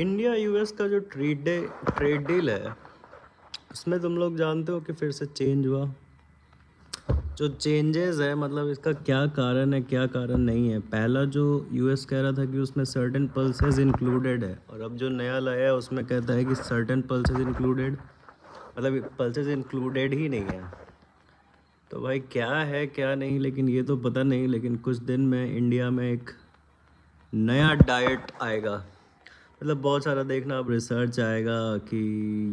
India US का जो trade deal है, उसमें तुम लोग जानते हो कि फिर से चेंज हुआ। जो चेंजेस है मतलब इसका क्या कारण है क्या कारण नहीं है। पहला जो यूएस कह रहा था कि उसमें सर्टेन पल्सेस इंक्लूडेड है, और अब जो नया लाया है उसमें कहता है कि सर्टेन पल्सेस इंक्लूडेड, मतलब पल्सेस इंक्लूडेड ही नहीं है। तो भाई क्या है क्या नहीं, लेकिन ये तो पता नहीं। लेकिन कुछ दिन में इंडिया में एक नया डाइट आएगा, मतलब बहुत सारा देखना, अब रिसर्च आएगा कि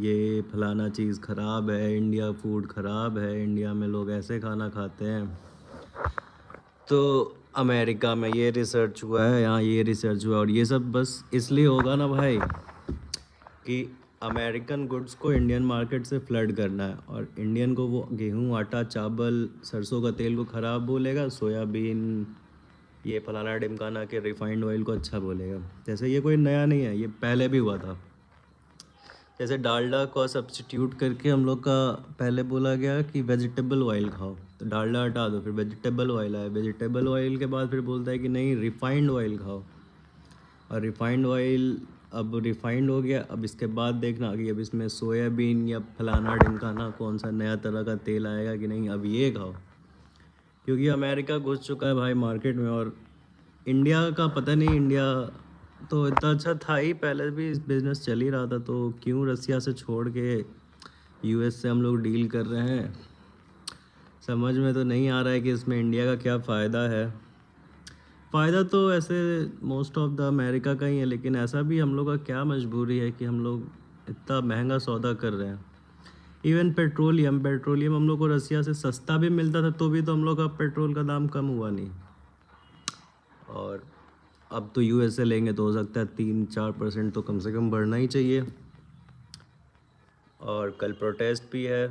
ये फलाना चीज़ ख़राब है, इंडिया फूड ख़राब है, इंडिया में लोग ऐसे खाना खाते हैं। तो अमेरिका में ये रिसर्च हुआ है, यहाँ ये रिसर्च हुआ, और ये सब बस इसलिए होगा ना भाई कि अमेरिकन गुड्स को इंडियन मार्केट से फ्लड करना है, और इंडियन को वो गेहूं, आटा, चावल, सरसों का तेल को ख़राब बोलेगा, सोयाबीन, ये फलाना ढिमकाना के रिफाइंड ऑयल को अच्छा बोलेगा। जैसे ये कोई नया नहीं है, ये पहले भी हुआ था। जैसे डालडा को सब्स्टिट्यूट करके हम लोग का पहले बोला गया कि वेजिटेबल ऑयल खाओ, तो डालडा हटा दो, फिर वेजिटेबल ऑयल आया, वेजिटेबल ऑयल के बाद फिर बोलता है कि नहीं रिफाइंड ऑयल खाओ, और रिफाइंड ऑयल अब रिफाइंड हो गया। अब इसके बाद देखना कि अब इसमें सोयाबीन या फलाना ढिमकाना कौन सा नया तरह का तेल आएगा कि नहीं, अब ये खाओ। क्योंकि अमेरिका घुस चुका है भाई मार्केट में, और इंडिया का पता नहीं। इंडिया तो इतना अच्छा था ही, पहले भी बिजनेस चल ही रहा था, तो क्यों रसिया से छोड़ के यूएस से हम लोग डील कर रहे हैं, समझ में तो नहीं आ रहा है कि इसमें इंडिया का क्या फ़ायदा है। फ़ायदा तो ऐसे मोस्ट ऑफ द अमेरिका का ही है, लेकिन ऐसा भी हम लोग का क्या मजबूरी है कि हम लोग इतना महंगा सौदा कर रहे हैं। इवन पेट्रोलियम हम लोग को रसिया से सस्ता भी मिलता था, तो भी तो हम लोग का पेट्रोल का दाम कम हुआ नहीं। और अब तो यूएस से लेंगे तो हो सकता है 3-4% तो कम से कम बढ़ना ही चाहिए। और कल प्रोटेस्ट भी है,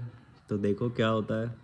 तो देखो क्या होता है।